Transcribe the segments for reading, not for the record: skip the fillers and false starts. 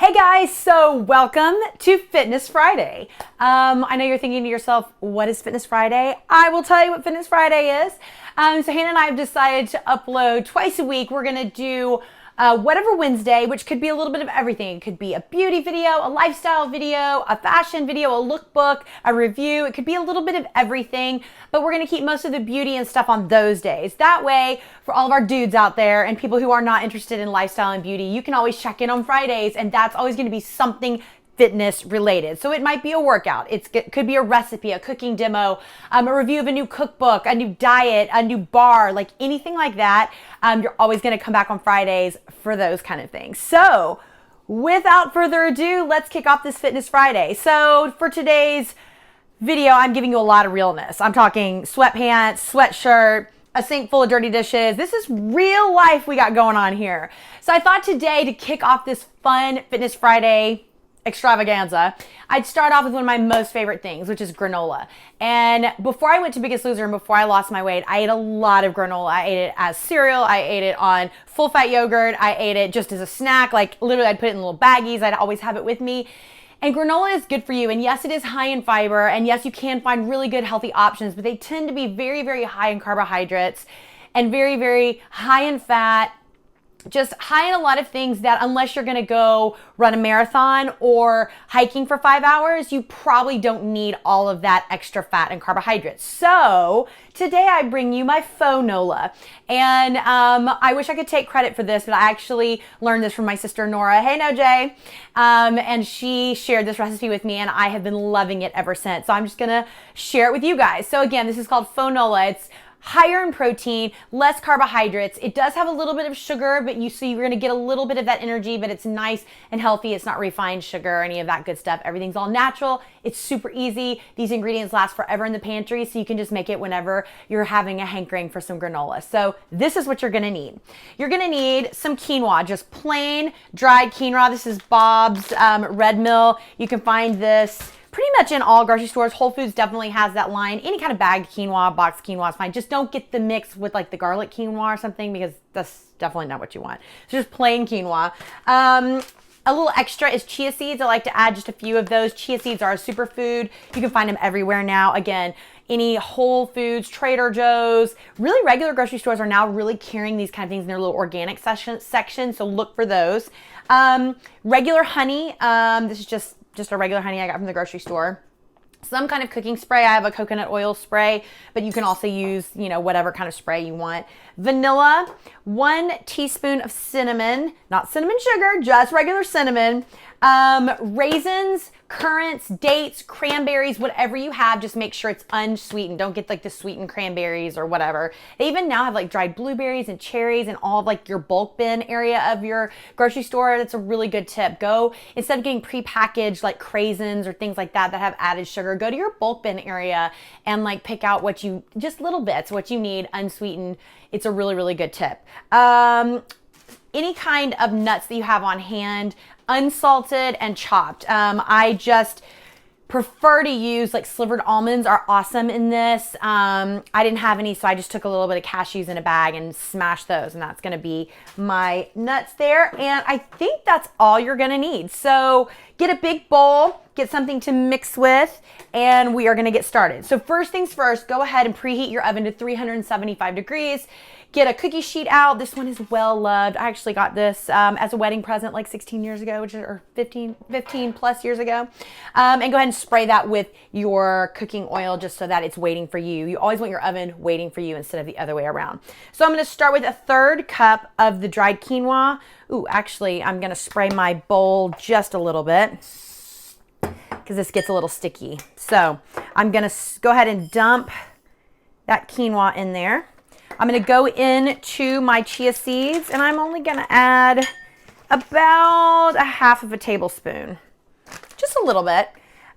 Hey guys, so welcome to Fitness Friday. I know you're thinking to yourself, what is Fitness Friday? I will tell you what Fitness Friday is. So Hannah and I have decided to upload twice a week. We're gonna do whatever Wednesday, which could be a little bit of everything. It could be a beauty video, a lifestyle video, a fashion video, a lookbook, a review. It could be a little bit of everything, but we're gonna keep most of the beauty and stuff on those days. That way, for all of our dudes out there and people who are not interested in lifestyle and beauty, you can always check in on Fridays, and that's always gonna be something fitness related. So it might be a workout. It could be a recipe, a cooking demo, a review of a new cookbook, a new diet, a new bar, like anything like that. You're always going to come back on Fridays for those kind of things. So without further ado, let's kick off this Fitness Friday. So for today's video, I'm giving you a lot of realness. I'm talking sweatpants, sweatshirt, a sink full of dirty dishes. This is real life we got going on here. So I thought today, to kick off this fun Fitness Friday extravaganza, I'd start off with one of my most favorite things, which is granola. And before I went to Biggest Loser and before I lost my weight, I ate a lot of granola. I ate it as cereal. I ate it on full fat yogurt. I ate it just as a snack. Like literally I'd put it in little baggies. I'd always have it with me. And granola is good for you. And yes, it is high in fiber. And yes, you can find really good healthy options, but they tend to be very, very high in carbohydrates and very, very high in fat. Just high in a lot of things that unless you're gonna go run a marathon or hiking for 5 hours, you probably don't need all of that extra fat and carbohydrates. So today I bring you my Faux-Nola. And I wish I could take credit for this, but I actually learned this from my sister Nora. Hey, no, Jay. And she shared this recipe with me and I have been loving it ever since. So I'm just gonna share it with you guys. So again, this is called Faux-Nola. It's higher in protein, less carbohydrates. It does have a little bit of sugar, but you're gonna get a little bit of that energy, but it's nice and healthy. It's not refined sugar or any of that good stuff. Everything's all natural. It's super easy. These ingredients last forever in the pantry, so you can just make it whenever you're having a hankering for some granola. So this is what you're gonna need. You're gonna need some quinoa, just plain dried quinoa. This is Bob's Red Mill. You can find this pretty much in all grocery stores. Whole Foods definitely has that line. Any kind of bagged quinoa, boxed quinoa is fine. Just don't get the mix with like the garlic quinoa or something, because that's definitely not what you want. So just plain quinoa. A little extra is chia seeds. I like to add just a few of those. Chia seeds are a superfood. You can find them everywhere now. Again, any Whole Foods, Trader Joe's, really regular grocery stores are now really carrying these kind of things in their little organic section. So look for those. Regular honey. This is just a regular honey I got from the grocery store. Some kind of cooking spray. I have a coconut oil spray, but you can also use, whatever kind of spray you want. Vanilla, 1 teaspoon of cinnamon, not cinnamon sugar, just regular cinnamon. Raisins, currants, dates, cranberries, whatever you have, just make sure it's unsweetened. Don't get like the sweetened cranberries or whatever. They even now have like dried blueberries and cherries in all of like your bulk bin area of your grocery store. That's a really good tip. Go, instead of getting prepackaged like craisins or things like that have added sugar, go to your bulk bin area and like pick out just little bits, what you need unsweetened. It's a really, really good tip. Any kind of nuts that you have on hand, unsalted and chopped. I just prefer to use like slivered almonds are awesome in this. I didn't have any, so I just took a little bit of cashews in a bag and smashed those, and that's gonna be my nuts there. And I think that's all you're gonna need. So get a big bowl, get something to mix with, and we are gonna get started. So first things first, go ahead and preheat your oven to 375 degrees. Get a cookie sheet out. This one is well loved. I actually got this as a wedding present like 16 years ago, or 15 plus years ago. And go ahead and spray that with your cooking oil just so that it's waiting for you. You always want your oven waiting for you instead of the other way around. So I'm going to start with a 1/3 cup of the dried quinoa. Ooh, actually, I'm going to spray my bowl just a little bit because this gets a little sticky. So I'm going to go ahead and dump that quinoa in there. I'm going to go into my chia seeds, and I'm only going to add about 1/2 tablespoon, just a little bit.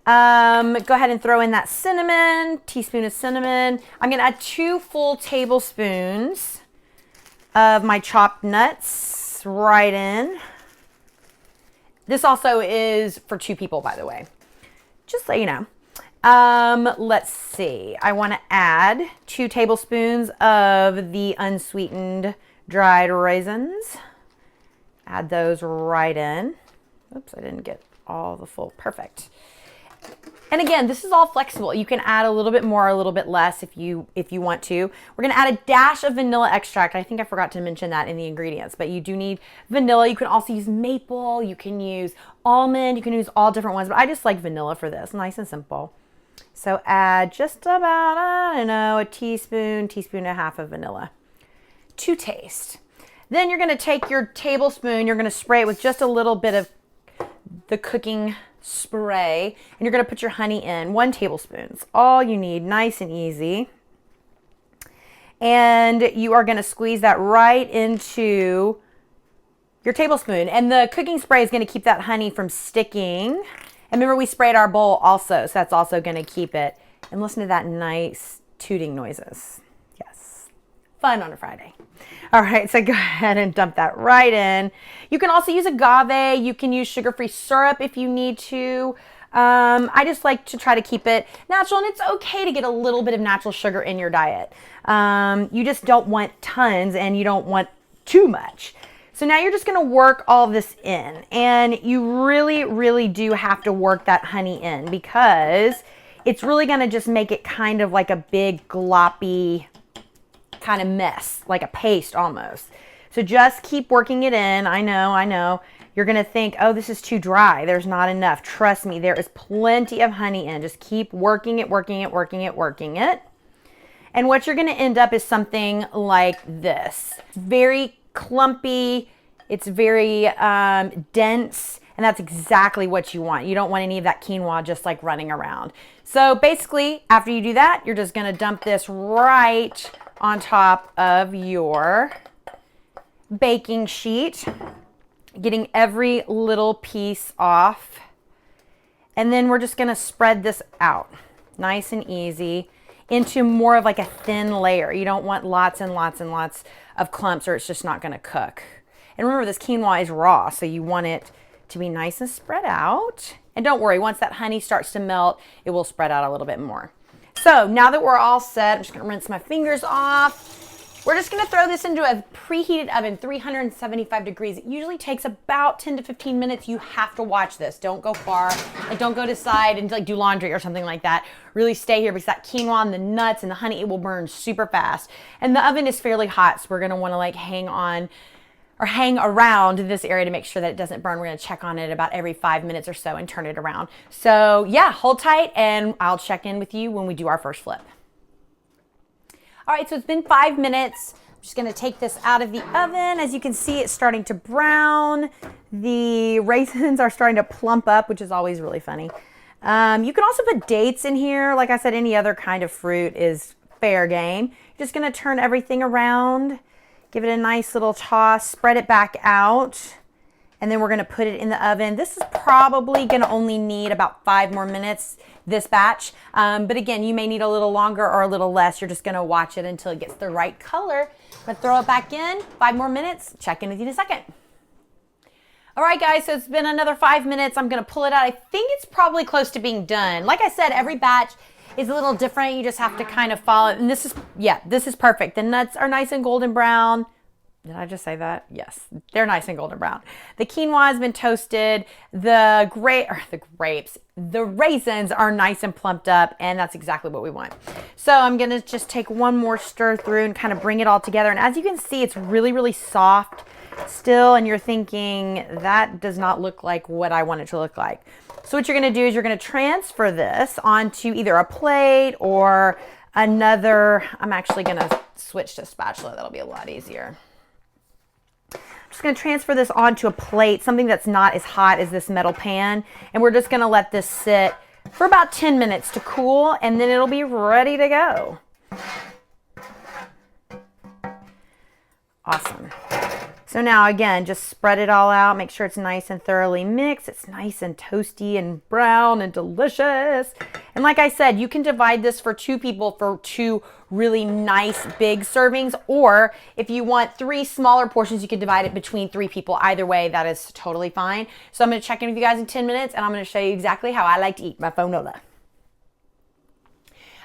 Go ahead and throw in that cinnamon, teaspoon of cinnamon. I'm going to add 2 full tablespoons of my chopped nuts right in. This also is for 2 people, by the way, just so you know. Let's see. I want to add 2 tablespoons of the unsweetened dried raisins. Add those right in. Oops, I didn't get all the full, perfect. And again, this is all flexible. You can add a little bit more, a little bit less if you want to. We're gonna add a dash of vanilla extract. I think I forgot to mention that in the ingredients, but you do need vanilla. You can also use maple, you can use almond, you can use all different ones, but I just like vanilla for this, nice and simple. So add just about, I don't know, a teaspoon and a half of vanilla to taste. Then you're gonna take your tablespoon, you're gonna spray it with just a little bit of the cooking spray, and you're going to put your honey in. 1 tablespoon. It's all you need, nice and easy. And you are going to squeeze that right into your tablespoon. And the cooking spray is going to keep that honey from sticking. And remember, we sprayed our bowl also, so that's also going to keep it. And listen to that nice tooting noises. Yes, fun on a Friday. All right, so go ahead and dump that right in. You can also use agave. You can use sugar-free syrup if you need to. I just like to try to keep it natural, and it's okay to get a little bit of natural sugar in your diet. You just don't want tons, and you don't want too much. So now you're just gonna work all this in, and you really, really do have to work that honey in, because it's really gonna just make it kind of like a big gloppy kind of mess, like a paste almost. So just keep working it in. I know. You're gonna think, oh, this is too dry. There's not enough. Trust me, there is plenty of honey in. Just keep working it. And what you're gonna end up is something like this. It's very clumpy. It's very dense. And that's exactly what you want. You don't want any of that quinoa just like running around. So basically, after you do that, you're just gonna dump this right on top of your baking sheet, getting every little piece off. And then we're just gonna spread this out nice and easy into more of like a thin layer. You don't want lots and lots and lots of clumps, or it's just not gonna cook. And remember, this quinoa is raw, so you want it to be nice and spread out. And don't worry, once that honey starts to melt, it will spread out a little bit more. So now that we're all set, I'm just gonna rinse my fingers off. We're just gonna throw this into a preheated oven, 375 degrees. It usually takes about 10 to 15 minutes. You have to watch this. Don't go far. Like, don't go to side and like do laundry or something like that. Really stay here, because that quinoa and the nuts and the honey, it will burn super fast. And the oven is fairly hot, so we're gonna wanna like hang around this area to make sure that it doesn't burn. We're gonna check on it about every 5 minutes or so and turn it around. So yeah, hold tight and I'll check in with you when we do our first flip. All right, so it's been 5 minutes. I'm just gonna take this out of the oven. As you can see, it's starting to brown. The raisins are starting to plump up, which is always really funny. You can also put dates in here. Like I said, any other kind of fruit is fair game. You're just gonna turn everything around. Give it a nice little toss, spread it back out, and then we're gonna put it in the oven. This is probably gonna only need about 5 more minutes, this batch. But again, you may need a little longer or a little less. You're just gonna watch it until it gets the right color. I'm gonna throw it back in, 5 more minutes, check in with you in a second. All right, guys, so it's been another 5 minutes. I'm gonna pull it out. I think it's probably close to being done. Like I said, every batch is a little different. You just have to kind of follow it. And this is perfect. The nuts are nice and golden brown. Did I just say that? Yes, they're nice and golden brown. The quinoa has been toasted. The raisins are nice and plumped up, and that's exactly what we want. So I'm gonna just take one more stir through and kind of bring it all together. And as you can see, it's really, really soft still, and you're thinking, that does not look like what I want it to look like. So what you're gonna do is you're gonna transfer this onto either a plate or another. I'm actually gonna switch to spatula. That'll be a lot easier. I'm just gonna transfer this onto a plate, something that's not as hot as this metal pan. And we're just gonna let this sit for about 10 minutes to cool, and then it'll be ready to go. Awesome. So now again, just spread it all out. Make sure it's nice and thoroughly mixed. It's nice and toasty and brown and delicious. And like I said, you can divide this for 2 people for 2 really nice big servings. Or if you want 3 smaller portions, you can divide it between 3 people. Either way, that is totally fine. So I'm gonna check in with you guys in 10 minutes, and I'm gonna show you exactly how I like to eat my Faux-Nola.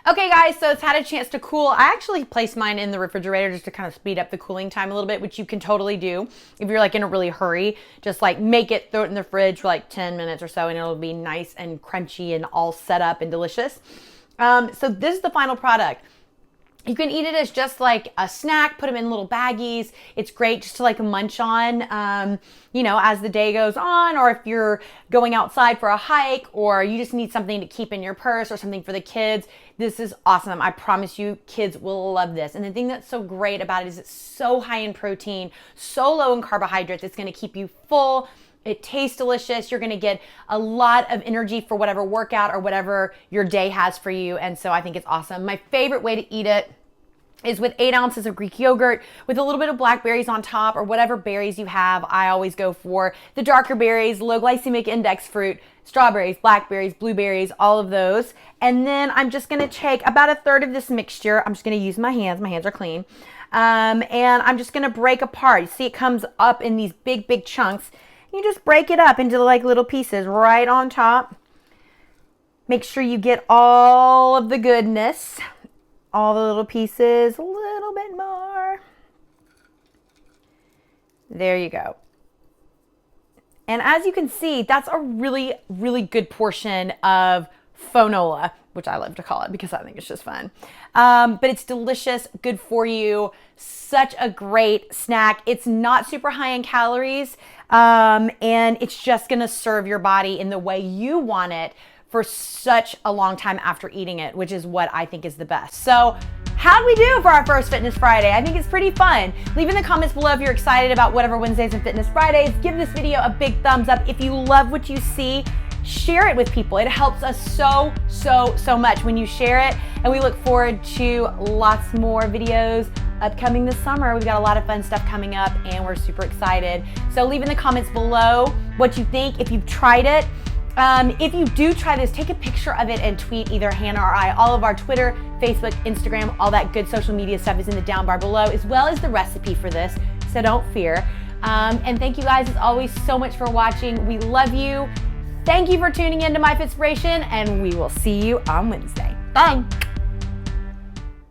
Okay guys, so it's had a chance to cool. I actually placed mine in the refrigerator just to kind of speed up the cooling time a little bit, which you can totally do if you're like in a really hurry. Just like make it, throw it in the fridge for like 10 minutes or so, and it'll be nice and crunchy and all set up and delicious. So this is the final product. You can eat it as just like a snack, put them in little baggies. It's great just to like munch on, you know, as the day goes on, or if you're going outside for a hike, or you just need something to keep in your purse or something for the kids. This is awesome. I promise you, kids will love this. And the thing that's so great about it is it's so high in protein, so low in carbohydrates. It's going to keep you full. It tastes delicious. You're going to get a lot of energy for whatever workout or whatever your day has for you. And so I think it's awesome. My favorite way to eat it is with 8 ounces of Greek yogurt with a little bit of blackberries on top, or whatever berries you have. I always go for the darker berries, low glycemic index fruit, strawberries, blackberries, blueberries, all of those. And then I'm just going to take about a third of this mixture. I'm just going to use my hands. My hands are clean. And I'm just going to break apart. You see it comes up in these big, big chunks. You just break it up into like little pieces right on top. Make sure you get all of the goodness, all the little pieces, a little bit more. There you go. And as you can see, that's a really, really good portion of Faux-Nola, which I love to call it because I think it's just fun. But it's delicious, good for you, such a great snack. It's not super high in calories, and it's just gonna serve your body in the way you want it for such a long time after eating it, which is what I think is the best. So how'd we do for our first Fitness Friday? I think it's pretty fun. Leave in the comments below if you're excited about whatever Wednesdays and Fitness Fridays. Give this video a big thumbs up. If you love what you see, share it with people. It helps us so, so, so much when you share it. And we look forward to lots more videos upcoming this summer. We've got a lot of fun stuff coming up and we're super excited. So leave in the comments below what you think, if you've tried it. If you do try this, take a picture of it and tweet either Hannah or I. All of our Twitter, Facebook, Instagram, all that good social media stuff is in the down bar below, as well as the recipe for this, so don't fear. And thank you guys, as always, so much for watching. We love you. Thank you for tuning in to My Fitspiration, and we will see you on Wednesday. Bye.